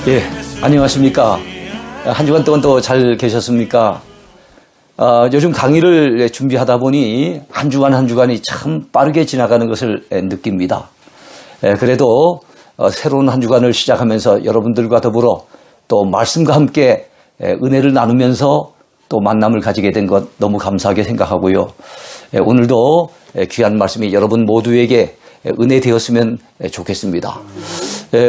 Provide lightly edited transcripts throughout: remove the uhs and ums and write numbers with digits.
예, 안녕하십니까. 한 주간 동안 또 잘 계셨습니까? 요즘 강의를 준비하다 보니 한 주간이 참 빠르게 지나가는 것을 느낍니다. 그래도 새로운 한 주간을 시작하면서 여러분들과 더불어 또 말씀과 함께 은혜를 나누면서 또 만남을 가지게 된 것 너무 감사하게 생각하고요. 오늘도 귀한 말씀이 여러분 모두에게 은혜 되었으면 좋겠습니다.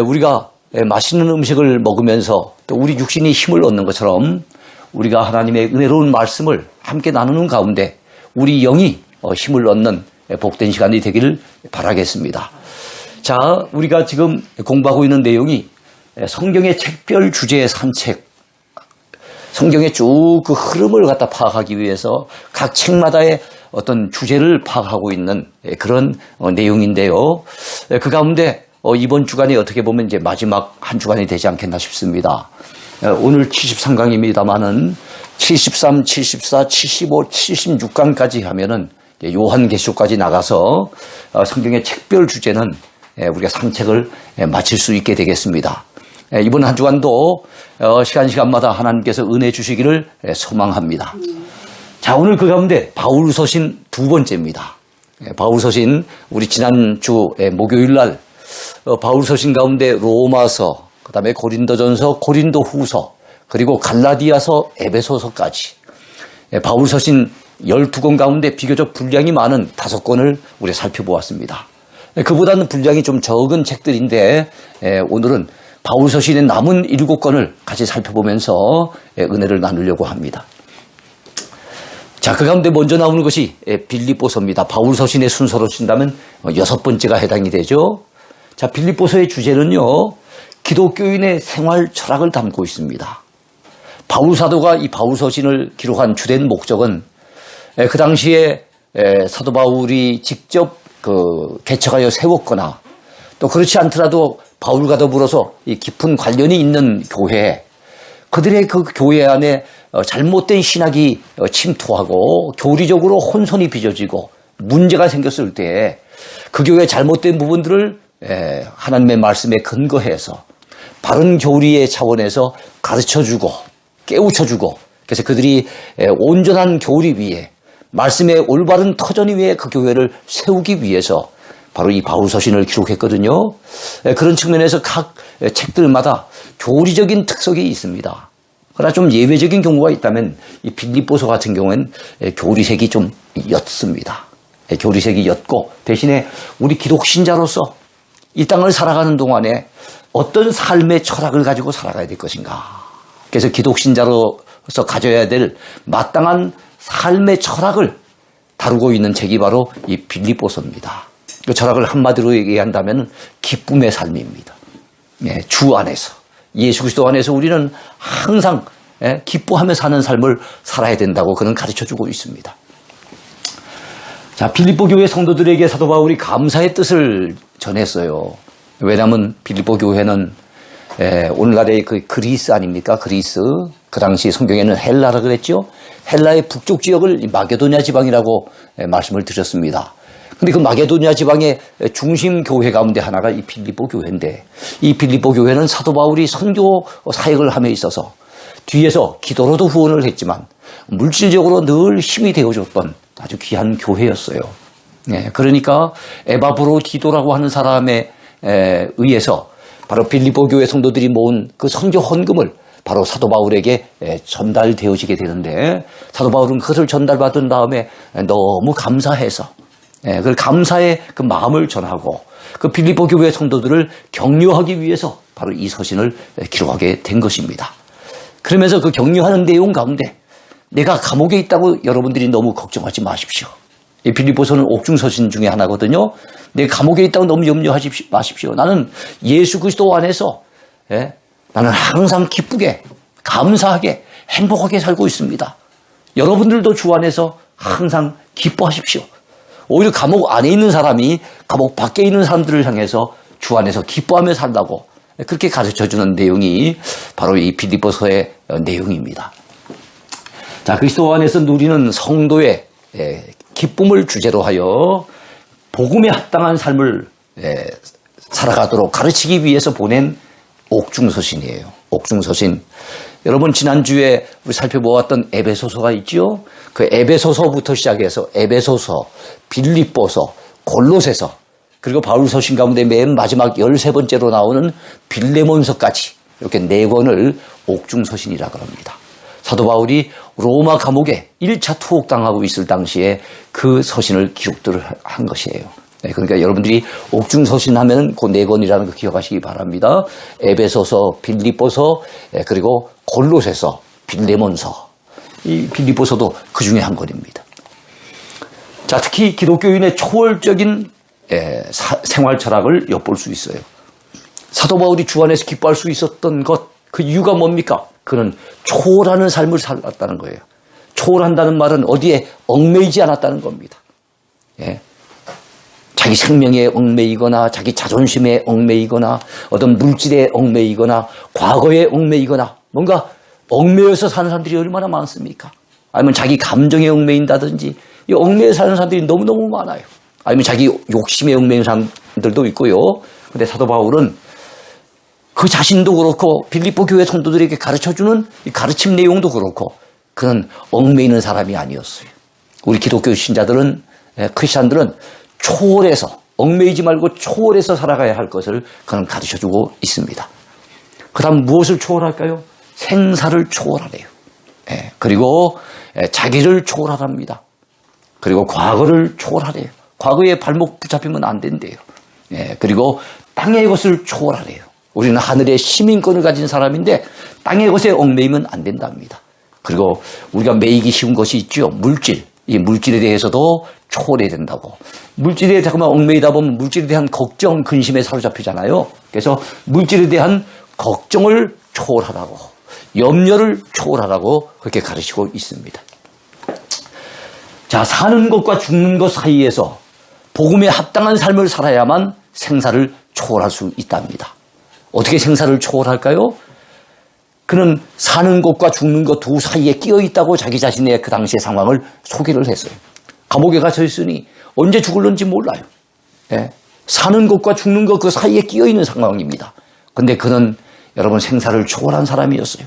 우리가 맛있는 음식을 먹으면서 또 우리 육신이 힘을 얻는 것처럼 우리가 하나님의 은혜로운 말씀을 함께 나누는 가운데 우리 영이 힘을 얻는 복된 시간이 되기를 바라겠습니다. 자, 우리가 지금 공부하고 있는 내용이 성경의 책별 주제의 산책, 성경의 쭉 그 흐름을 갖다 파악하기 위해서 각 책마다의 어떤 주제를 파악하고 있는 그런 내용인데요. 그 가운데 이번 주간이 어떻게 보면 이제 마지막 한 주간이 되지 않겠나 싶습니다. 오늘 73강입니다만은 73, 74, 75, 76강까지 하면은 요한계시록까지 나가서 성경의 책별 주제는 우리가 산책을 마칠 수 있게 되겠습니다. 이번 한 주간도 시간마다 하나님께서 은혜 주시기를 소망합니다. 자, 오늘 그 가운데 바울서신 두 번째입니다. 바울서신 우리 지난주 목요일 날 바울서신 가운데 로마서, 그 다음에 고린도전서, 고린도후서, 그리고 갈라디아서, 에베소서까지 바울서신 12권 가운데 비교적 분량이 많은 5권을 우리 살펴보았습니다. 그보다는 분량이 좀 적은 책들인데 오늘은 바울서신의 남은 7권을 같이 살펴보면서 은혜를 나누려고 합니다. 자, 그 가운데 먼저 나오는 것이 빌립보서입니다. 바울서신의 순서로 친다면 6번째가 해당이 되죠. 자, 빌립보서의 주제는요, 기독교인의 생활 철학을 담고 있습니다. 바울 사도가 이 바울서신을 기록한 주된 목적은 그 당시에 사도 바울이 직접 개척하여 세웠거나 또 그렇지 않더라도 바울과 더불어서 이 깊은 관련이 있는 교회, 그들의 그 교회 안에 잘못된 신학이 침투하고 교리적으로 혼선이 빚어지고 문제가 생겼을 때 그 교회의 잘못된 부분들을 하나님의 말씀에 근거해서 바른 교리의 차원에서 가르쳐주고 깨우쳐주고, 그래서 그들이 온전한 교리 위에 말씀의 올바른 터전 위에 그 교회를 세우기 위해서 바로 이 바울서신을 기록했거든요. 그런 측면에서 각 책들마다 교리적인 특색이 있습니다. 그러나 좀 예외적인 경우가 있다면 이 빌립보서 같은 경우는 교리색이 좀 옅습니다. 교리색이 옅고 대신에 우리 기독신자로서 이 땅을 살아가는 동안에 어떤 삶의 철학을 가지고 살아가야 될 것인가. 그래서 기독신자로서 가져야 될 마땅한 삶의 철학을 다루고 있는 책이 바로 이 빌립보서입니다. 그 철학을 한마디로 얘기한다면 기쁨의 삶입니다. 주 안에서, 예수 그리스도 안에서 우리는 항상 기뻐하며 사는 삶을 살아야 된다고 그는 가르쳐주고 있습니다. 자, 빌립보 교회 성도들에게 사도 바울이 감사의 뜻을 전했어요. 왜냐하면 빌립보 교회는 오늘날의 그 그리스 아닙니까? 그리스. 그 당시 성경에는 헬라라 그랬죠. 헬라의 북쪽 지역을 마게도냐 지방이라고 말씀을 드렸습니다. 근데 그 마게도냐 지방의 중심 교회 가운데 하나가 이 빌립보 교회인데, 이 빌립보 교회는 사도 바울이 선교 사역을 함에 있어서 뒤에서 기도로도 후원을 했지만 물질적으로 늘 힘이 되어줬던 아주 귀한 교회였어요. 그러니까 에바브로디도라고 하는 사람에 의해서 바로 빌립보 교회 성도들이 모은 그 선교 헌금을 바로 사도 바울에게 전달되어지게 되는데, 사도 바울은 그것을 전달받은 다음에 너무 감사해서 그 감사의 그 마음을 전하고 그 빌립보 교회 성도들을 격려하기 위해서 바로 이 서신을 기록하게 된 것입니다. 그러면서 그 격려하는 내용 가운데 내가 감옥에 있다고 여러분들이 너무 걱정하지 마십시오. 이 빌립보서는 옥중서신 중에 하나거든요. 내가 감옥에 있다고 너무 염려하지 마십시오. 나는 예수 그리스도 안에서 나는 항상 기쁘게, 감사하게, 행복하게 살고 있습니다. 여러분들도 주 안에서 항상 기뻐하십시오. 오히려 감옥 안에 있는 사람이 감옥 밖에 있는 사람들을 향해서 주 안에서 기뻐하며 살라고 그렇게 가르쳐주는 내용이 바로 이 빌립보서의 내용입니다. 자, 그리스도 안에서 누리는 성도의 기쁨을 주제로 하여 복음에 합당한 삶을 살아가도록 가르치기 위해서 보낸 옥중서신이에요. 옥중서신. 여러분 지난주에 우리 살펴보았던 에베소서가 있죠. 그 에베소서부터 시작해서 에베소서, 빌립보서, 골로새서, 그리고 바울 서신 가운데 맨 마지막 13번째로 나오는 빌레몬서까지 이렇게 4권을 옥중서신이라고 합니다. 사도 바울이 로마 감옥에 1차 투옥당하고 있을 당시에 그 서신을 기록들을 한 것이에요. 네, 그러니까 여러분들이 옥중서신 하면 그 4권이라는 거 기억하시기 바랍니다. 에베소서, 빌립보서, 그리고 골로새서, 빌레몬서. 이 빌립보서도 그 중에 한 권입니다. 자, 특히 기독교인의 초월적인 생활 철학을 엿볼 수 있어요. 사도 바울이 주 안에서 기뻐할 수 있었던 것, 그 이유가 뭡니까? 그는 초월하는 삶을 살았다는 거예요. 초월한다는 말은 어디에 얽매이지 않았다는 겁니다. 예. 자기 생명에 얽매이거나 자기 자존심에 얽매이거나 어떤 물질에 얽매이거나 과거에 얽매이거나 뭔가 얽매여서 사는 사람들이 얼마나 많습니까? 아니면 자기 감정에 얽매인다든지 이 얽매여 사는 사람들이 너무너무 많아요. 아니면 자기 욕심에 얽매인 사람들도 있고요. 그런데 사도 바울은 그 자신도 그렇고 빌립보 교회 성도들에게 가르쳐주는 이 가르침 내용도 그렇고 그는 얽매이는 사람이 아니었어요. 우리 기독교 신자들은 크리스찬들은 초월해서 얽매이지 말고 초월해서 살아가야 할 것을 그는 가르쳐주고 있습니다. 그 다음 무엇을 초월할까요? 생사를 초월하래요. 그리고 자기를 초월하랍니다. 그리고 과거를 초월하래요. 과거에 발목 붙잡히면 안 된대요. 그리고 땅의 것을 초월하래요. 우리는 하늘의 시민권을 가진 사람인데 땅의 것에 얽매이면 안 된답니다. 그리고 우리가 매이기 쉬운 것이 있죠. 물질. 이 물질에 대해서도 초월해야 된다고. 물질에 잠깐만 얽매이다 보면 물질에 대한 걱정, 근심에 사로잡히잖아요. 그래서 물질에 대한 걱정을 초월하라고, 염려를 초월하라고 그렇게 가르치고 있습니다. 자, 사는 것과 죽는 것 사이에서 복음에 합당한 삶을 살아야만 생사를 초월할 수 있답니다. 어떻게 생사를 초월할까요? 그는 사는 것과 죽는 것 두 사이에 끼어 있다고 자기 자신의 그 당시의 상황을 소개를 했어요. 감옥에 갇혀 있으니 언제 죽을는지 몰라요. 사는 것과 죽는 것 그 사이에 끼어 있는 상황입니다. 그런데 그는 여러분 생사를 초월한 사람이었어요.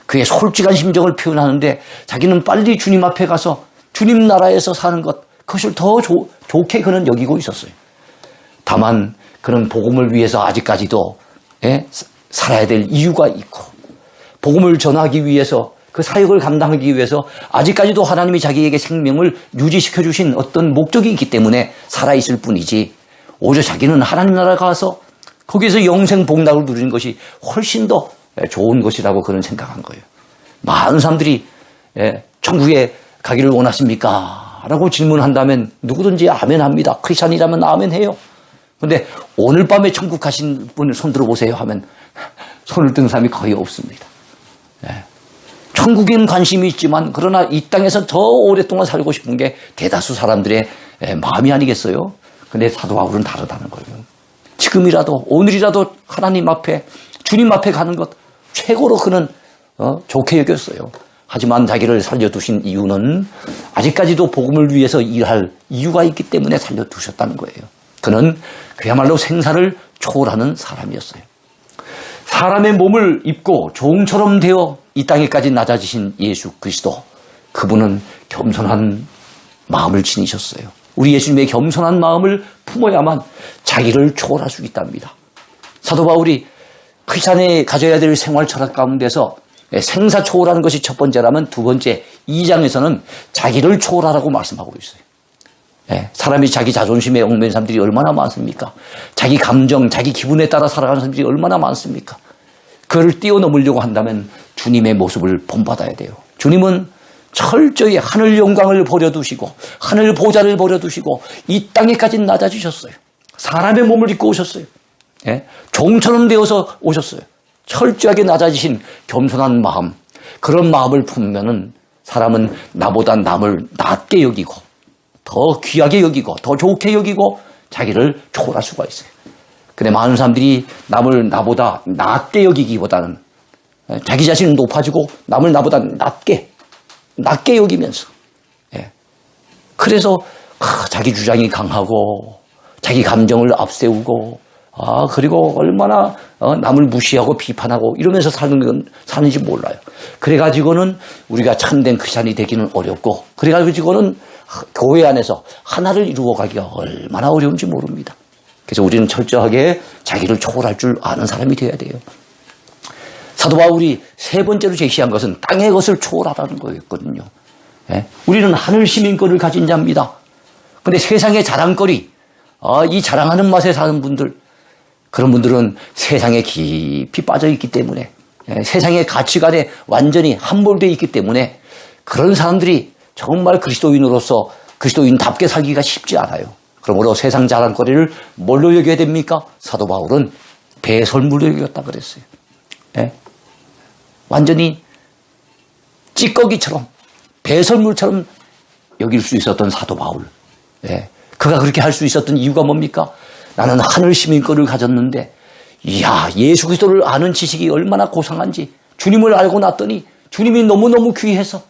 그의 솔직한 심정을 표현하는데 자기는 빨리 주님 앞에 가서 주님 나라에서 사는 것, 그것을 더 좋게 그는 여기고 있었어요. 다만 그는 복음을 위해서 아직까지도 살아야 될 이유가 있고 복음을 전하기 위해서 그 사역을 감당하기 위해서 아직까지도 하나님이 자기에게 생명을 유지시켜 주신 어떤 목적이 있기 때문에 살아있을 뿐이지 오히려 자기는 하나님 나라 가서 거기에서 영생 복락을 누리는 것이 훨씬 더 좋은 것이라고 그는 생각한 거예요. 많은 사람들이 천국에 가기를 원하십니까? 라고 질문한다면 누구든지 아멘 합니다. 크리스찬이라면 아멘 해요. 그런데 오늘 밤에 천국 가신 분을 손 들어보세요 하면 손을 든 사람이 거의 없습니다. 천국에는 관심이 있지만 그러나 이 땅에서 더 오랫동안 살고 싶은 게 대다수 사람들의 마음이 아니겠어요? 그런데 사도 바울은 다르다는 거예요. 지금이라도 오늘이라도 하나님 앞에 주님 앞에 가는 것 최고로 그는 좋게 여겼어요. 하지만 자기를 살려두신 이유는 아직까지도 복음을 위해서 일할 이유가 있기 때문에 살려두셨다는 거예요. 그는 그야말로 생사를 초월하는 사람이었어요. 사람의 몸을 입고 종처럼 되어 이 땅에까지 낮아지신 예수 그리스도, 그분은 겸손한 마음을 지니셨어요. 우리 예수님의 겸손한 마음을 품어야만 자기를 초월할 수 있답니다. 사도 바울이 크리스찬이 가져야 될 생활 철학 가운데서 생사 초월하는 것이 첫 번째라면 두 번째 2장에서는 자기를 초월하라고 말씀하고 있어요. 사람이 자기 자존심에 얽매인 사람들이 얼마나 많습니까? 자기 감정, 자기 기분에 따라 살아가는 사람들이 얼마나 많습니까? 그를 뛰어넘으려고 한다면 주님의 모습을 본받아야 돼요. 주님은 철저히 하늘 영광을 버려두시고 하늘 보좌를 버려두시고 이 땅에까지 낮아지셨어요. 사람의 몸을 입고 오셨어요. 종처럼 되어서 오셨어요. 철저하게 낮아지신 겸손한 마음, 그런 마음을 품으면은 사람은 나보다 남을 낮게 여기고 더 귀하게 여기고 더 좋게 여기고 자기를 초월할 수가 있어요. 근데 많은 사람들이 남을 나보다 낮게 여기기보다는 자기 자신은 높아지고 남을 나보다 낮게 여기면서 그래서 자기 주장이 강하고 자기 감정을 앞세우고 그리고 얼마나 남을 무시하고 비판하고 이러면서 사는지 몰라요. 그래가지고는 우리가 참된 크리스찬이 되기는 어렵고, 그래가지고는 교회 안에서 하나를 이루어가기가 얼마나 어려운지 모릅니다. 그래서 우리는 철저하게 자기를 초월할 줄 아는 사람이 되어야 돼요. 사도 바울이 세 번째로 제시한 것은 땅의 것을 초월하라는 거였거든요. 예? 우리는 하늘 시민권을 가진 자입니다. 그런데 세상의 자랑거리, 이 자랑하는 맛에 사는 분들, 그런 분들은 세상에 깊이 빠져 있기 때문에, 세상의 가치관에 완전히 함몰되어 있기 때문에 그런 사람들이 정말 그리스도인으로서 그리스도인답게 살기가 쉽지 않아요. 그러므로 세상 자랑거리를 뭘로 여겨야 됩니까? 사도 바울은 배설물로 여겼다 그랬어요. 예? 완전히 찌꺼기처럼 배설물처럼 여길 수 있었던 사도 바울. 예. 그가 그렇게 할 수 있었던 이유가 뭡니까? 나는 하늘 시민권을 가졌는데, 이야, 예수 그리스도를 아는 지식이 얼마나 고상한지, 주님을 알고 났더니 주님이 너무너무 귀해서,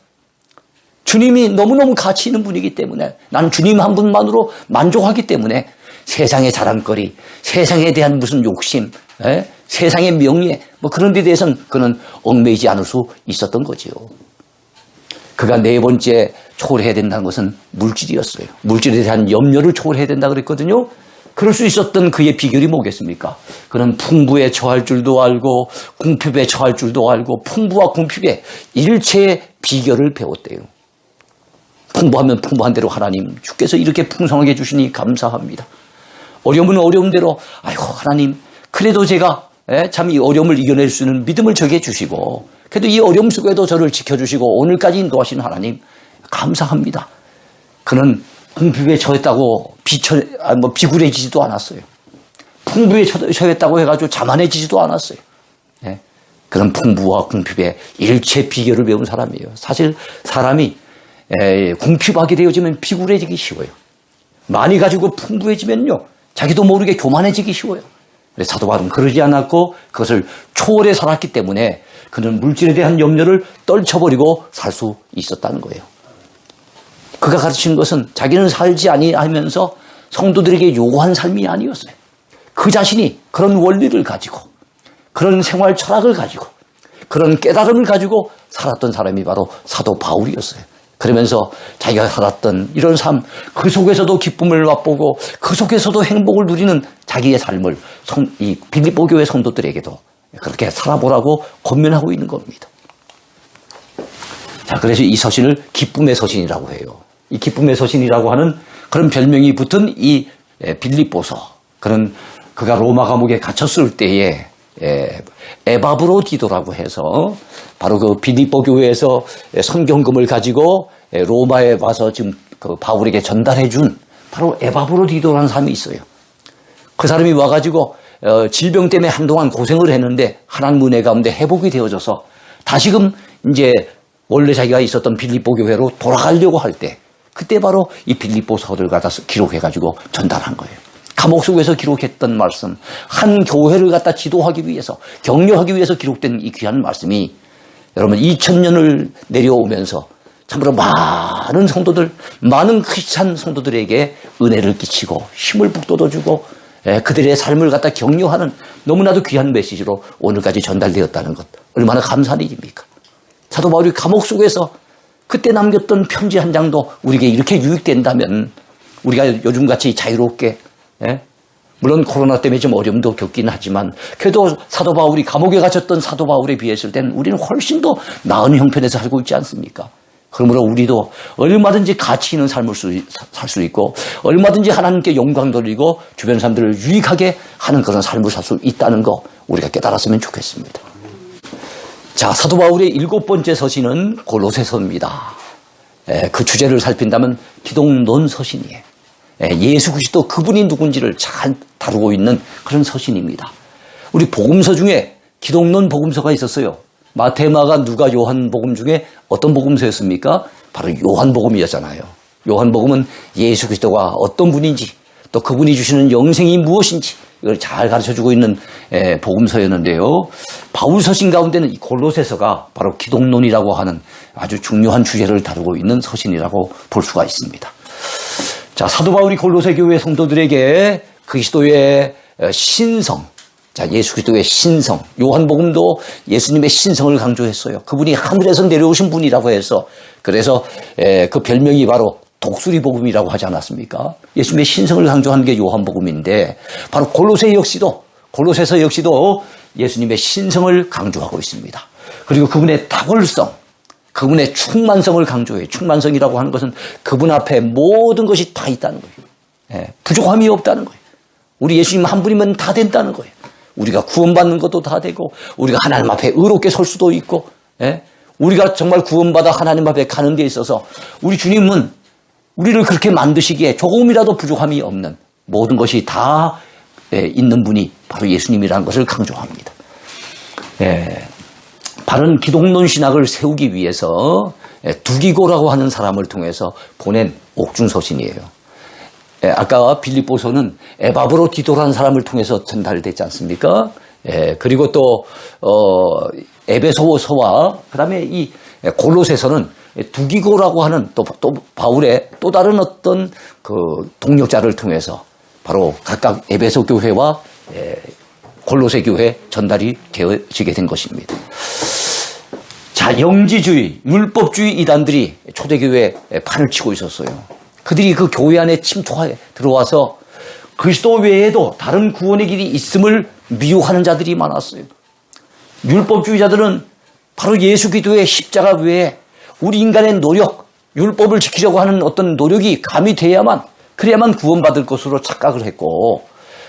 주님이 너무너무 가치 있는 분이기 때문에, 난 주님 한 분만으로 만족하기 때문에 세상의 자랑거리, 세상에 대한 무슨 욕심, 세상의 명예, 그런 데 대해서는 그는 얽매이지 않을 수 있었던 거지요. 그가 네 번째 초월해야 된다는 것은 물질이었어요. 물질에 대한 염려를 초월해야 된다 그랬거든요. 그럴 수 있었던 그의 비결이 뭐겠습니까? 그는 풍부에 처할 줄도 알고 궁핍에 처할 줄도 알고 풍부와 궁핍의 일체의 비결을 배웠대요. 풍부하면 풍부한 대로 하나님 주께서 이렇게 풍성하게 주시니 감사합니다. 어려움은 어려운 대로 아이고 하나님 그래도 제가 참 이 어려움을 이겨낼 수 있는 믿음을 저에게 주시고 그래도 이 어려움 속에도 저를 지켜주시고 오늘까지 인도하시는 하나님 감사합니다. 그는 궁핍에 처했다고 비굴해지지도 않았어요. 풍부에 처했다고 해가지고 자만해지지도 않았어요. 그런 풍부와 궁핍의 일체 비결을 배운 사람이에요. 사실 사람이 궁핍하게 되어지면 비굴해지기 쉬워요. 많이 가지고 풍부해지면요 자기도 모르게 교만해지기 쉬워요. 그래서 사도 바울은 그러지 않았고 그것을 초월해 살았기 때문에 그는 물질에 대한 염려를 떨쳐버리고 살 수 있었다는 거예요. 그가 가르치는 것은 자기는 살지 아니하면서 성도들에게 요구한 삶이 아니었어요. 그 자신이 그런 원리를 가지고 그런 생활 철학을 가지고 그런 깨달음을 가지고 살았던 사람이 바로 사도 바울이었어요. 그러면서 자기가 살았던 이런 삶, 그 속에서도 기쁨을 맛보고 그 속에서도 행복을 누리는 자기의 삶을 이 빌립보 교회 성도들에게도 그렇게 살아보라고 권면하고 있는 겁니다. 자, 그래서 이 서신을 기쁨의 서신이라고 해요. 이 기쁨의 서신이라고 하는 그런 별명이 붙은 이 빌립보서, 그가 로마 감옥에 갇혔을 때에 에바브로디도라고 해서 바로 그 빌립보 교회에서 성경금을 가지고 로마에 와서 지금 그 바울에게 전달해 준 바로 에바브로디도라는 사람이 있어요. 그 사람이 와가지고 질병 때문에 한동안 고생을 했는데 하나님 은혜 가운데 회복이 되어져서 다시금 이제 원래 자기가 있었던 빌립보 교회로 돌아가려고 할 때 그때 바로 이 빌립보서를 갖다 기록해가지고 전달한 거예요. 감옥 속에서 기록했던 말씀, 한 교회를 갖다 지도하기 위해서, 격려하기 위해서 기록된 이 귀한 말씀이 여러분 2000년을 내려오면서 참으로 많은 성도들, 많은 크리스찬 성도들에게 은혜를 끼치고 힘을 북돋아주고 그들의 삶을 갖다 격려하는 너무나도 귀한 메시지로 오늘까지 전달되었다는 것, 얼마나 감사한 일입니까? 사도 바울이 감옥 속에서 그때 남겼던 편지 한 장도 우리에게 이렇게 유익된다면 우리가 요즘같이 자유롭게, 물론 코로나 때문에 좀 어려움도 겪긴 하지만 그래도 사도 바울이 감옥에 갇혔던 사도 바울에 비했을 때는 우리는 훨씬 더 나은 형편에서 살고 있지 않습니까? 그러므로 우리도 얼마든지 가치 있는 삶을 살 수 있고 얼마든지 하나님께 영광 돌리고 주변 사람들을 유익하게 하는 그런 삶을 살 수 있다는 거 우리가 깨달았으면 좋겠습니다. 자, 사도 바울의 7번째 서신은 골로새서입니다. 그 주제를 살핀다면 기독론 서신이에요. 예수 그리스도 그분이 누군지를 잘 다루고 있는 그런 서신입니다. 우리 복음서 중에 기독론 복음서가 있었어요. 마태, 마가, 누가, 요한 복음 중에 어떤 복음서였습니까? 바로 요한 복음이었잖아요. 요한 복음은 예수 그리스도가 어떤 분인지 또 그분이 주시는 영생이 무엇인지 이걸 잘 가르쳐주고 있는 복음서였는데요. 바울 서신 가운데는 이 골로새서가 바로 기독론이라고 하는 아주 중요한 주제를 다루고 있는 서신이라고 볼 수가 있습니다. 자, 사도 바울이 골로새 교회 성도들에게 그리스도의 신성. 자, 예수 그리스도의 신성. 요한복음도 예수님의 신성을 강조했어요. 그분이 하늘에서 내려오신 분이라고 해서 그래서 그 별명이 바로 독수리 복음이라고 하지 않았습니까? 예수님의 신성을 강조한 게 요한복음인데 바로 골로새서 역시도 예수님의 신성을 강조하고 있습니다. 그리고 그분의 탁월성, 그분의 충만성을 강조해요. 충만성이라고 하는 것은 그분 앞에 모든 것이 다 있다는 거예요. 부족함이 없다는 거예요. 우리 예수님 한 분이면 다 된다는 거예요. 우리가 구원받는 것도 다 되고 우리가 하나님 앞에 의롭게 설 수도 있고 우리가 정말 구원받아 하나님 앞에 가는 데 있어서 우리 주님은 우리를 그렇게 만드시기에 조금이라도 부족함이 없는 모든 것이 다 있는 분이 바로 예수님이라는 것을 강조합니다. 바른 기독론 신학을 세우기 위해서 두기고라고 하는 사람을 통해서 보낸 옥중서신이에요. 아까 빌립보서는 에바브로디도라는 사람을 통해서 전달됐지 않습니까? 그리고 또 에베소서와 그다음에 이 골로새서는 두기고라고 하는 또 바울의 또 다른 어떤 그 동력자를 통해서 바로 각각 에베소 교회와 골로새 교회 전달이 되어지게 된 것입니다. 자, 영지주의, 율법주의 이단들이 초대교회에 판을 치고 있었어요. 그들이 그 교회 안에 침투해 들어와서 그리스도 외에도 다른 구원의 길이 있음을 미워하는 자들이 많았어요. 율법주의자들은 바로 예수 그리스도의 십자가 외에 우리 인간의 노력, 율법을 지키려고 하는 어떤 노력이 가미돼야만 그래야만 구원받을 것으로 착각을 했고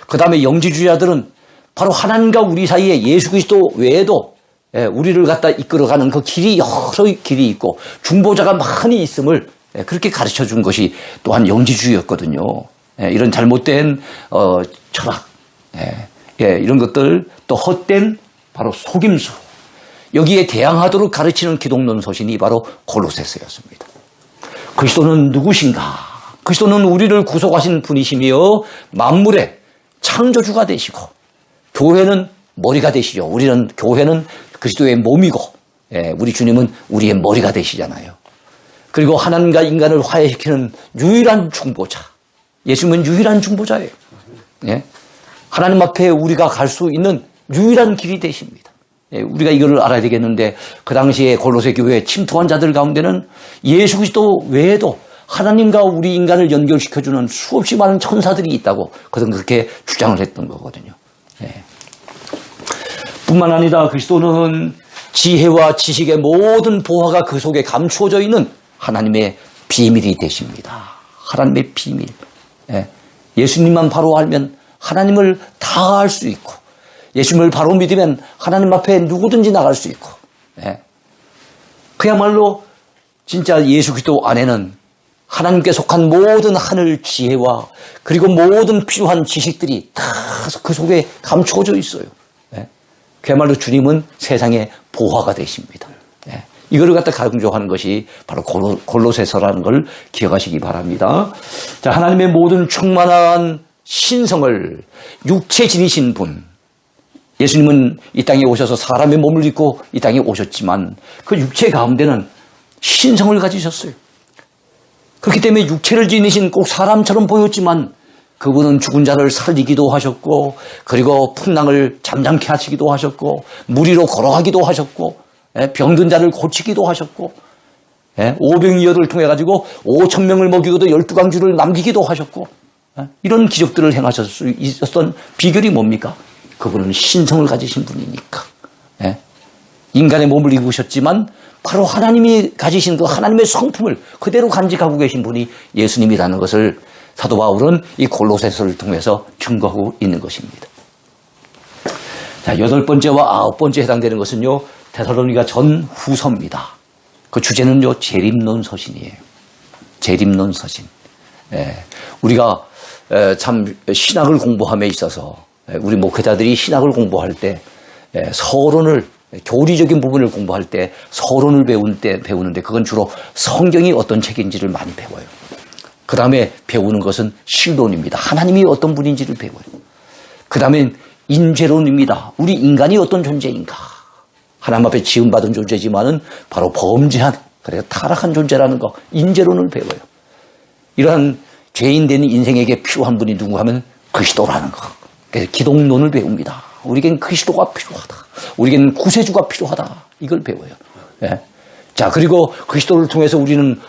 그 다음에 영지주의자들은 바로 하나님과 우리 사이에 예수 그리스도 외에도 우리를 갖다 이끌어가는 그 길이 여러 길이 있고 중보자가 많이 있음을 그렇게 가르쳐 준 것이 또한 영지주의였거든요. 이런 잘못된 철학, 이런 것들 또 헛된 바로 속임수 여기에 대항하도록 가르치는 기독론 서신이 바로 골로새서였습니다. 그리스도는 누구신가? 그리스도는 우리를 구속하신 분이시며 만물의 창조주가 되시고 교회는 머리가 되시죠. 교회는 그리스도의 몸이고 우리 주님은 우리의 머리가 되시잖아요. 그리고 하나님과 인간을 화해시키는 유일한 중보자. 예수님은 유일한 중보자예요. 하나님 앞에 우리가 갈 수 있는 유일한 길이 되십니다. 우리가 이거를 알아야 되겠는데 그 당시에 골로새 교회에 침투한 자들 가운데는 예수 그리스도 외에도 하나님과 우리 인간을 연결시켜주는 수없이 많은 천사들이 있다고 그들은 그렇게 주장을 했던 거거든요. 뿐만 아니라 그리스도는 지혜와 지식의 모든 보화가 그 속에 감추어져 있는 하나님의 비밀이 되십니다. 하나님의 비밀. 예수님만 바로 알면 하나님을 다 알 수 있고 예수님을 바로 믿으면 하나님 앞에 누구든지 나갈 수 있고 그야말로 진짜 예수 그리스도 안에는 하나님께 속한 모든 하늘 지혜와 그리고 모든 필요한 지식들이 다 그 속에 감추어져 있어요. 그야말로 주님은 세상의 보화가 되십니다. 이거를 갖다 강조하는 것이 바로 골로새서라는 걸 기억하시기 바랍니다. 자, 하나님의 모든 충만한 신성을 육체 지니신 분. 예수님은 이 땅에 오셔서 사람의 몸을 입고 이 땅에 오셨지만 그 육체 가운데는 신성을 가지셨어요. 그렇기 때문에 육체를 지니신 꼭 사람처럼 보였지만 그분은 죽은 자를 살리기도 하셨고 그리고 풍랑을 잠잠케 하시기도 하셨고 물 위로 걸어가기도 하셨고 병든 자를 고치기도 하셨고 오병이어를 통해 가지고 5,000명을 먹이고도 12강주를 남기기도 하셨고 이런 기적들을 행하실 수 있었던 비결이 뭡니까? 그분은 신성을 가지신 분이니까. 인간의 몸을 입으셨지만 바로 하나님이 가지신 그 하나님의 성품을 그대로 간직하고 계신 분이 예수님이라는 것을 사도 바울은 이 골로새서를 통해서 증거하고 있는 것입니다. 자, 8번째와 9번째에 해당되는 것은요. 데살로니가 전후서입니다. 그 주제는요. 재림론 서신이에요. 재림론 서신. 우리가 참 신학을 공부함에 있어서 우리 목회자들이 신학을 공부할 때 서론을 교리적인 부분을 공부할 때 서론을 배우는데 그건 주로 성경이 어떤 책인지를 많이 배워요. 그 다음에 배우는 것은 신론입니다. 하나님이 어떤 분인지를 배워요. 그 다음에 인재론입니다. 우리 인간이 어떤 존재인가. 하나님 앞에 지음받은 존재지만은 바로 범죄한, 그래서 타락한 존재라는 거, 인재론을 배워요. 이러한 죄인 되는 인생에게 필요한 분이 누구 하면 그리스도라는 거. 그래서 기독론을 배웁니다. 우리에겐 그리스도가 필요하다. 우리에겐 구세주가 필요하다. 이걸 배워요. 예. 자, 그리고 그리스도를 통해서 우리는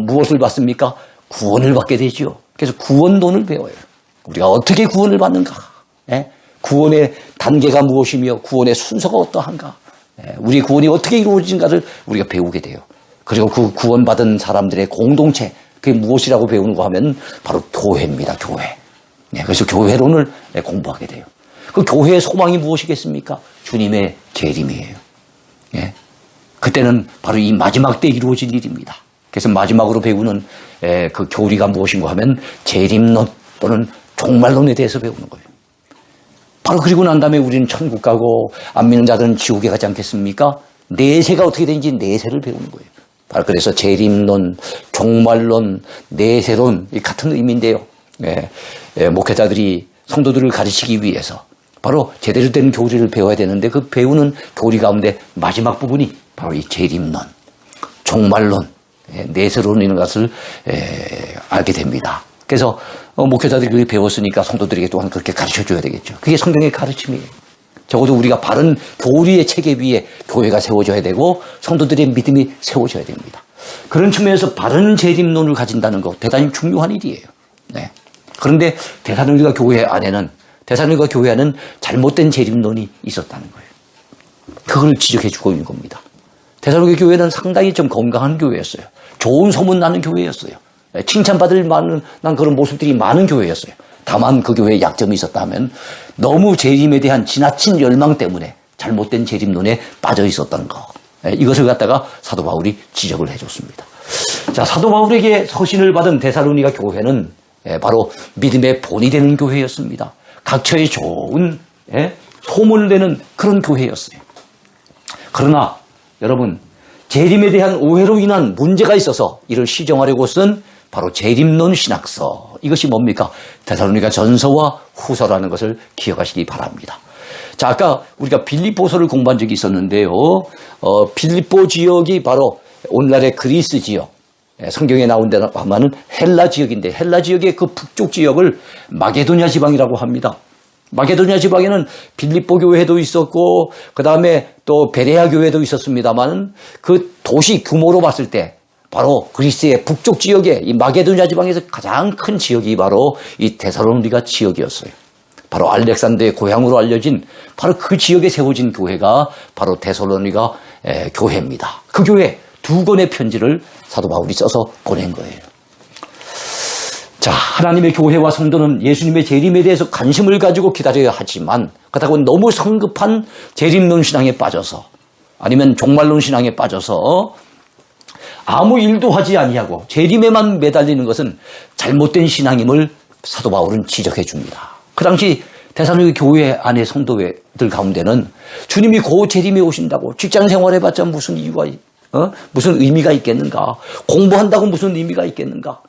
무엇을 받습니까? 구원을 받게 되죠. 그래서 구원론을 배워요. 우리가 어떻게 구원을 받는가? 예? 구원의 단계가 무엇이며 구원의 순서가 어떠한가? 예? 우리의 구원이 어떻게 이루어진가를 우리가 배우게 돼요. 그리고 그 구원받은 사람들의 공동체, 그게 무엇이라고 배우는가 하면 바로 교회입니다. 교회. 예, 그래서 교회론을 공부하게 돼요. 그 교회의 소망이 무엇이겠습니까? 주님의 재림이에요. 예? 그때는 바로 이 마지막 때 이루어질 일입니다. 그래서 마지막으로 배우는 그 교리가 무엇인가 하면 재림론 또는 종말론에 대해서 배우는 거예요. 바로 그리고 난 다음에 우리는 천국 가고 안 믿는 자들은 지옥에 가지 않겠습니까? 내세가 어떻게 되는지 내세를 배우는 거예요. 바로 그래서 재림론, 종말론, 내세론 같은 의미인데요. 목회자들이 성도들을 가르치기 위해서 바로 제대로 된 교리를 배워야 되는데 그 배우는 교리 가운데 마지막 부분이 바로 이 재림론, 종말론, 내세론 이런 것을 알게 됩니다. 그래서 목회자들이 그렇게 배웠으니까 성도들에게 또한 그렇게 가르쳐줘야 되겠죠. 그게 성경의 가르침이에요. 적어도 우리가 바른 교리의 체계 위에 교회가 세워져야 되고 성도들의 믿음이 세워져야 됩니다. 그런 측면에서 바른 재림론을 가진다는 것 대단히 중요한 일이에요. 네. 그런데 데살로니가 교회 안에는 잘못된 재림론이 있었다는 거예요. 그걸 지적해주고 있는 겁니다. 데살로니가 교회는 상당히 좀 건강한 교회였어요. 좋은 소문 나는 교회였어요. 칭찬받을 만한 그런 모습들이 많은 교회였어요. 다만 그 교회에 약점이 있었다면 너무 재림에 대한 지나친 열망 때문에 잘못된 재림론에 빠져 있었던 것. 이것을 갖다가 사도 바울이 지적을 해줬습니다. 자, 사도 바울에게 서신을 받은 데살로니가 교회는 바로 믿음의 본이 되는 교회였습니다. 각처에 좋은 소문을 내는 그런 교회였어요. 그러나 여러분, 재림에 대한 오해로 인한 문제가 있어서 이를 시정하려고 쓴 바로 재림론 신학서. 이것이 뭡니까? 데살로니가 전서와 후서라는 것을 기억하시기 바랍니다. 자, 아까 우리가 빌립보서를 공부한 적이 있었는데요. 빌립보 지역이 바로 오늘날의 그리스 지역. 성경에 나온 데는 아마는 헬라 지역인데 헬라 지역의 그 북쪽 지역을 마게도냐 지방이라고 합니다. 마게도냐 지방에는 빌립보 교회도 있었고 그 다음에 또 베레아 교회도 있었습니다만 그 도시 규모로 봤을 때 바로 그리스의 북쪽 지역에 이 마게도냐 지방에서 가장 큰 지역이 바로 이 데살로니가 지역이었어요. 바로 알렉산더의 고향으로 알려진 바로 그 지역에 세워진 교회가 바로 데살로니가 교회입니다. 그 교회 2권의 편지를 사도 바울이 써서 보낸 거예요. 자, 하나님의 교회와 성도는 예수님의 재림에 대해서 관심을 가지고 기다려야 하지만 그렇다고 너무 성급한 재림론 신앙에 빠져서 아니면 종말론 신앙에 빠져서 아무 일도 하지 아니하고 재림에만 매달리는 것은 잘못된 신앙임을 사도 바울은 지적해 줍니다. 그 당시 데살로니가 교회 안의 성도들 가운데는 주님이 곧 재림에 오신다고 직장 생활해봤자 무슨 이유가 무슨 의미가 있겠는가? 공부한다고 무슨 의미가 있겠는가?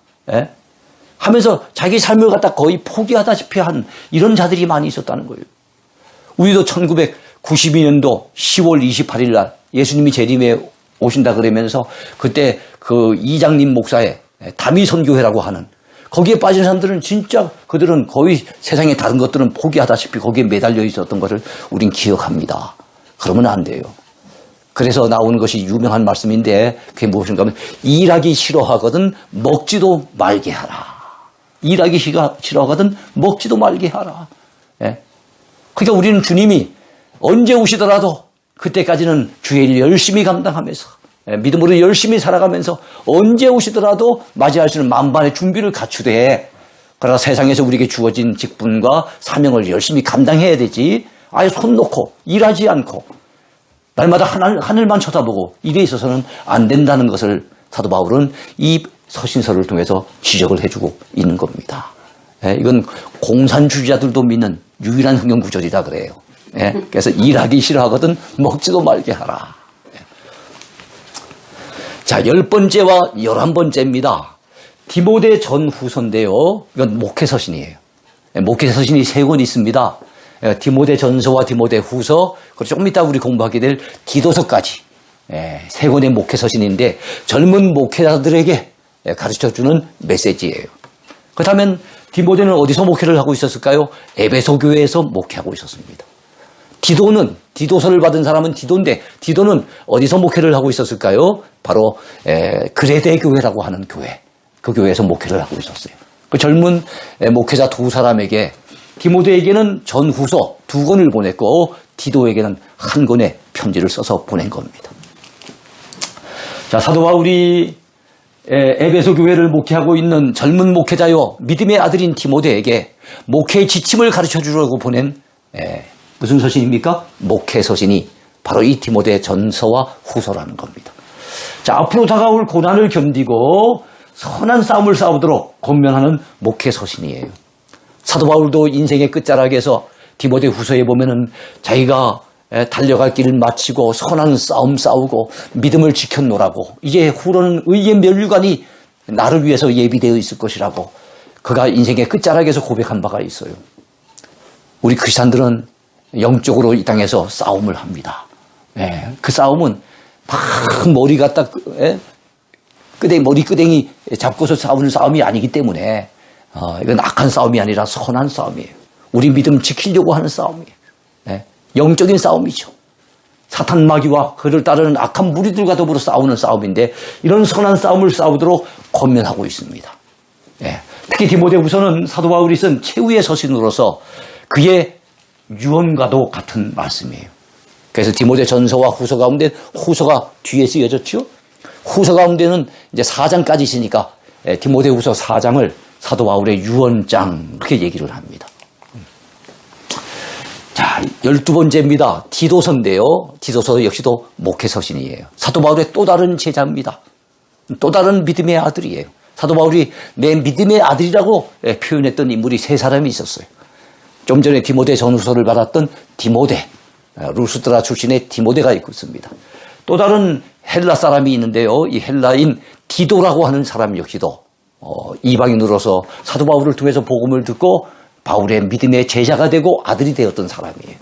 하면서 자기 삶을 갖다 거의 포기하다시피 한 이런 자들이 많이 있었다는 거예요. 우리도 1992년도 10월 28일 날 예수님이 재림에 오신다 그러면서 그때 그 이장님 목사의 다미 선교회라고 하는 거기에 빠진 사람들은 진짜 그들은 거의 세상의 다른 것들은 포기하다시피 거기에 매달려 있었던 것을 우린 기억합니다. 그러면 안 돼요. 그래서 나오는 것이 유명한 말씀인데 그게 무엇인가 하면 일하기 싫어하거든 먹지도 말게 하라. 일하기 싫어하거든 먹지도 말게 하라. 그러니까 우리는 주님이 언제 오시더라도 그때까지는 주의 일 열심히 감당하면서 믿음으로 열심히 살아가면서 언제 오시더라도 맞이할 수 있는 만반의 준비를 갖추되 그러나 세상에서 우리에게 주어진 직분과 사명을 열심히 감당해야 되지 아예 손 놓고 일하지 않고 날마다 하늘만 쳐다보고 일에 있어서는 안 된다는 것을 사도 바울은 이 서신서를 통해서 지적을 해주고 있는 겁니다. 이건 공산주의자들도 믿는 유일한 성경 구절이라 그래요. 그래서 일하기 싫어하거든 먹지도 말게 하라. 자, 10번째와 11번째입니다. 디모데 전후서인데요. 이건 목회서신이에요. 목회서신이 3권 있습니다. 디모데 전서와 디모데 후서, 그리고 조금 이따 우리 공부하게 될 디도서까지 3권의 목회서신인데 젊은 목회자들에게 가르쳐주는 메시지예요. 그렇다면 디모데는 어디서 목회를 하고 있었을까요? 에베소 교회에서 목회하고 있었습니다. 디도서를 받은 사람은 디도인데 디도는 어디서 목회를 하고 있었을까요? 바로 그레데 교회라고 하는 교회, 그 교회에서 목회를 하고 있었어요. 그 젊은 목회자 두 사람에게 디모데에게는 전후서 2권을 보냈고 디도에게는 1권의 편지를 써서 보낸 겁니다. 자, 사도 바울이 에베소 교회를 목회하고 있는 젊은 목회자요 믿음의 아들인 디모데에게 목회의 지침을 가르쳐 주려고 보낸 무슨 서신입니까? 목회 서신이 바로 이 디모데 전서와 후서라는 겁니다. 자, 앞으로 다가올 고난을 견디고 선한 싸움을 싸우도록 권면하는 목회 서신이에요. 사도 바울도 인생의 끝자락에서 디모데 후서에 보면은 자기가 달려갈 길을 마치고 선한 싸움 싸우고 믿음을 지켜노라고 이제 후로는 의의 면류관이 나를 위해서 예비되어 있을 것이라고 그가 인생의 끝자락에서 고백한 바가 있어요. 우리 크리스찬들은 영적으로 이 땅에서 싸움을 합니다. 그 싸움은 막 머리 갖다 머리 끄댕이 잡고서 싸우는 싸움이 아니기 때문에 이건 악한 싸움이 아니라 선한 싸움이에요. 우리 믿음 지키려고 하는 싸움이에요. 영적인 싸움이죠. 사탄 마귀와 그를 따르는 악한 무리들과 더불어 싸우는 싸움인데 이런 선한 싸움을 싸우도록 권면하고 있습니다. 특히 디모데후서는 사도 바울이 쓴 최후의 서신으로서 그의 유언과도 같은 말씀이에요. 그래서 디모데 전서와 후서 가운데 후서가 뒤에 쓰여졌죠. 후서 가운데는 이제 4장까지 있으니까 디모데후서 4장을 사도 바울의 유언장 그렇게 얘기를 합니다. 자, 12번째입니다. 디도서인데요. 디도서 역시도 목회 서신이에요. 사도 바울의 또 다른 제자입니다. 또 다른 믿음의 아들이에요. 사도 바울이 내 믿음의 아들이라고 표현했던 인물이 3사람이 있었어요. 좀 전에 디모데 전후서를 받았던 디모데, 루스드라 출신의 디모데가 있고 있습니다. 또 다른 헬라 사람이 있는데요. 이 헬라인 디도라고 하는 사람 역시도 이방인으로서 사도 바울을 통해서 복음을 듣고 바울의 믿음의 제자가 되고 아들이 되었던 사람이에요.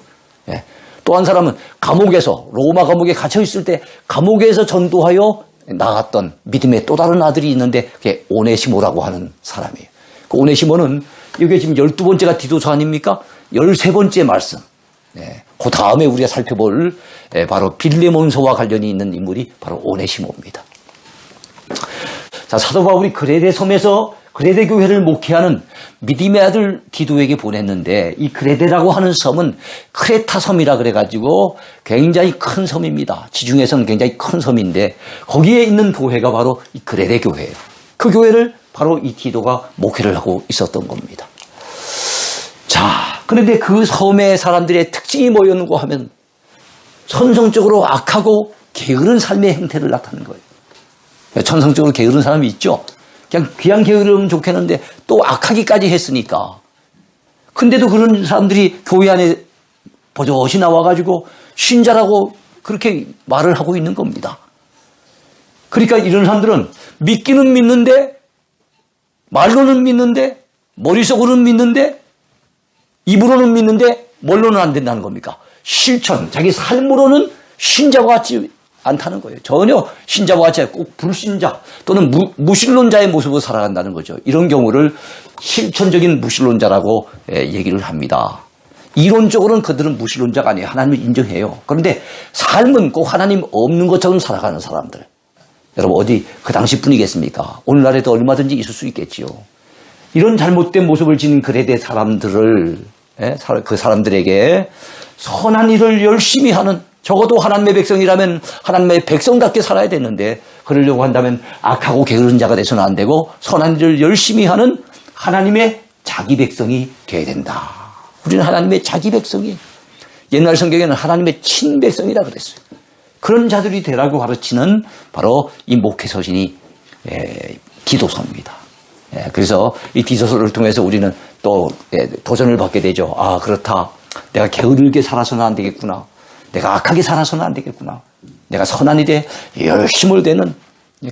또 한 사람은 감옥에서 로마 감옥에 갇혀 있을 때 감옥에서 전도하여 나았던 믿음의 또 다른 아들이 있는데 그게 오네시모라고 하는 사람이에요. 그 오네시모는 이게 지금 12번째가 디도서 아닙니까? 13번째 말씀. 그 다음에 우리가 살펴볼 바로 빌레몬서와 관련이 있는 인물이 바로 오네시모입니다. 자, 사도 바울이 그레데 섬에서 그레데 교회를 목회하는 믿음의 아들 디도에게 보냈는데 이 그레데라고 하는 섬은 크레타 섬이라 그래가지고 굉장히 큰 섬입니다. 지중해선 굉장히 큰 섬인데 거기에 있는 교회가 바로 이 그레데 교회예요. 그 교회를 바로 이 디도가 목회를 하고 있었던 겁니다. 자, 그런데 그 섬의 사람들의 특징이 뭐였는가 하면 천성적으로 악하고 게으른 삶의 행태를 나타내는 거예요. 천성적으로 게으른 사람이 있죠. 그냥 게으르면 좋겠는데 또 악하기까지 했으니까. 근데도 그런 사람들이 교회 안에 버젓이 나와가지고 신자라고 그렇게 말을 하고 있는 겁니다. 그러니까 이런 사람들은 믿기는 믿는데 말로는 믿는데 머릿속으로는 믿는데 입으로는 믿는데 뭘로는 안 된다는 겁니까? 실천, 자기 삶으로는 신자와 같지 않다는 거예요. 전혀 신자와 같이 꼭 불신자 또는 무신론자의 모습으로 살아간다는 거죠. 이런 경우를 실천적인 무신론자라고 얘기를 합니다. 이론적으로는 그들은 무신론자가 아니에요. 하나님을 인정해요. 그런데 삶은 꼭 하나님 없는 것처럼 살아가는 사람들. 여러분 어디 그 당시 뿐이겠습니까? 오늘날에도 얼마든지 있을 수 있겠지요. 이런 잘못된 모습을 지닌 그레데 사람들을 그 사람들에게 선한 일을 열심히 하는 적어도 하나님의 백성이라면 하나님의 백성답게 살아야 되는데 그러려고 한다면 악하고 게으른 자가 돼서는 안 되고 선한 일을 열심히 하는 하나님의 자기 백성이 돼야 된다. 우리는 하나님의 자기 백성이 옛날 성경에는 하나님의 친백성이라 그랬어요. 그런 자들이 되라고 가르치는 바로 이 목회 서신이 디도서입니다. 그래서 이 디도서를 통해서 우리는 또 도전을 받게 되죠. 아, 그렇다. 내가 게으르게 살아서는 안 되겠구나. 내가 악하게 살아서는 안 되겠구나. 내가 선한 일에 열심을 대는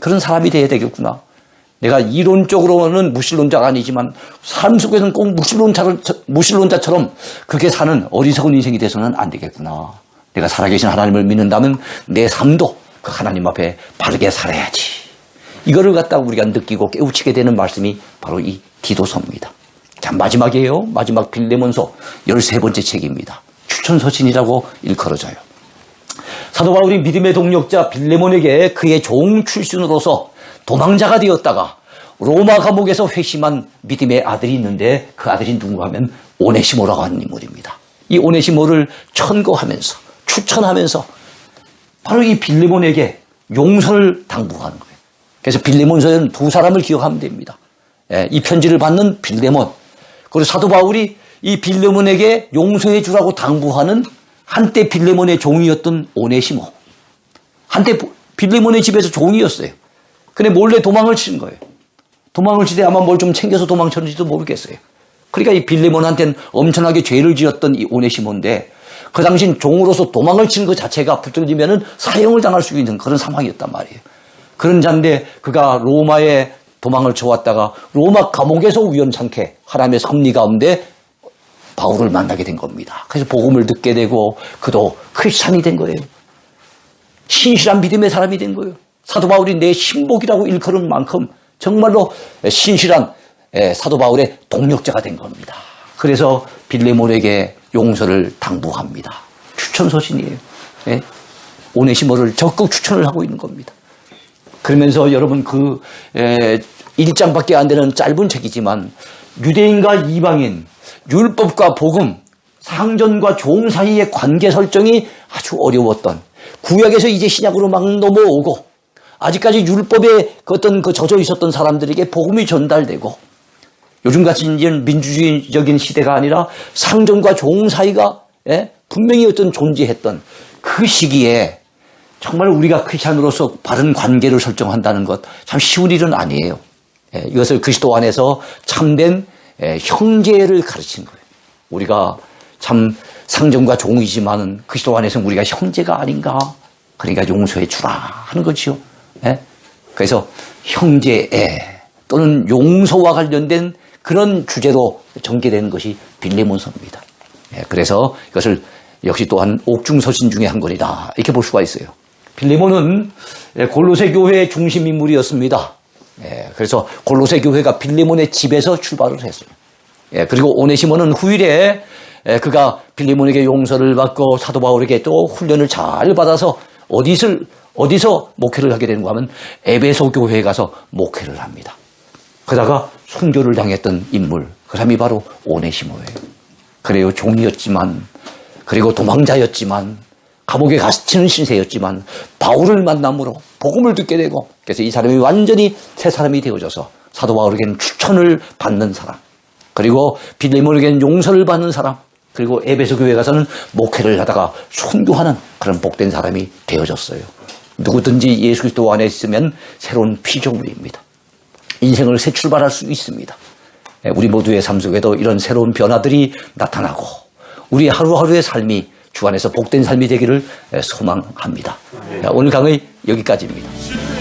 그런 사람이 되어야 되겠구나. 내가 이론적으로는 무신론자가 아니지만 삶 속에서는 꼭 무신론자처럼 그렇게 사는 어리석은 인생이 돼서는 안 되겠구나. 내가 살아계신 하나님을 믿는다면 내 삶도 그 하나님 앞에 바르게 살아야지. 이거를 갖다가 우리가 느끼고 깨우치게 되는 말씀이 바로 이 디도서입니다. 자, 마지막이에요. 마지막 빌레몬서 13번째 책입니다. 추천서신이라고 일컬어져요. 사도 바울이 믿음의 동력자 빌레몬에게 그의 종 출신으로서 도망자가 되었다가 로마 감옥에서 회심한 믿음의 아들이 있는데 그 아들이 누군가 하면 오네시모라고 하는 인물입니다. 이 오네시모를 천거하면서 추천하면서 바로 이 빌레몬에게 용서를 당부하는 거예요. 그래서 빌레몬서에는 두 사람을 기억하면 됩니다. 이 편지를 받는 빌레몬, 그리고 사도 바울이 이 빌레몬에게 용서해 주라고 당부하는 한때 빌레몬의 종이었던 오네시모. 한때 빌레몬의 집에서 종이었어요. 근데 몰래 도망을 친 거예요. 도망을 치되 아마 뭘 좀 챙겨서 도망쳤는지도 모르겠어요. 그러니까 이 빌레몬한테는 엄청나게 죄를 지었던 이 오네시모인데 그 당시 종으로서 도망을 친 것 자체가 붙들리면은 사형을 당할 수 있는 그런 상황이었단 말이에요. 그런 자인데 그가 로마에 도망을 쳐왔다가 로마 감옥에서 우연찮게 하나님의 섭리 가운데 바울을 만나게 된 겁니다. 그래서 복음을 듣게 되고 그도 크리스찬이 된 거예요. 신실한 믿음의 사람이 된 거예요. 사도 바울이 내 신복이라고 일컬은 만큼 정말로 신실한 사도 바울의 동력자가 된 겁니다. 그래서 빌레몬에게 용서를 당부합니다. 추천서신이에요. 오네시모를 적극 추천을 하고 있는 겁니다. 그러면서 여러분 그 1장밖에 안 되는 짧은 책이지만 유대인과 이방인, 율법과 복음, 상전과 종 사이의 관계 설정이 아주 어려웠던 구약에서 이제 신약으로 막 넘어오고 아직까지 율법에 어떤 그 젖어 있었던 사람들에게 복음이 전달되고 요즘같이 이제는 민주주의적인 시대가 아니라 상전과 종 사이가 분명히 어떤 존재했던 그 시기에 정말 우리가 크리스찬으로서 바른 관계를 설정한다는 것 참 쉬운 일은 아니에요. 이것을 그리스도 안에서 참된 형제를 가르치는 거예요. 우리가 참 상전과 종이지만 그리스도 안에서는 우리가 형제가 아닌가? 그러니까 용서해 주라 하는 거죠. 그래서 형제 또는 용서와 관련된 그런 주제로 전개되는 것이 빌레몬서입니다. 그래서 이것을 역시 또한 옥중서신 중에 한 권이다 이렇게 볼 수가 있어요. 빌레몬은 골로새 교회의 중심 인물이었습니다. 그래서 골로새 교회가 빌레몬의 집에서 출발을 했어요. 그리고 오네시모는 후일에 그가 빌레몬에게 용서를 받고 사도 바울에게 또 훈련을 잘 받아서 어디서 목회를 하게 되는가 하면 에베소 교회에 가서 목회를 합니다. 그러다가 순교를 당했던 인물, 그 사람이 바로 오네시모예요. 그래요, 종이었지만, 그리고 도망자였지만, 감옥에 갇히는 신세였지만 바울을 만남으로 복음을 듣게 되고 그래서 이 사람이 완전히 새 사람이 되어져서 사도 바울에게는 추천을 받는 사람, 그리고 빌레몬에게는 용서를 받는 사람, 그리고 에베소 교회 가서는 목회를 하다가 순교하는 그런 복된 사람이 되어졌어요. 누구든지 예수 그리스도 안에 있으면 새로운 피조물입니다. 인생을 새 출발할 수 있습니다. 우리 모두의 삶 속에도 이런 새로운 변화들이 나타나고 우리 하루하루의 삶이 주 안에서 복된 삶이 되기를 소망합니다. 오늘 강의 여기까지입니다.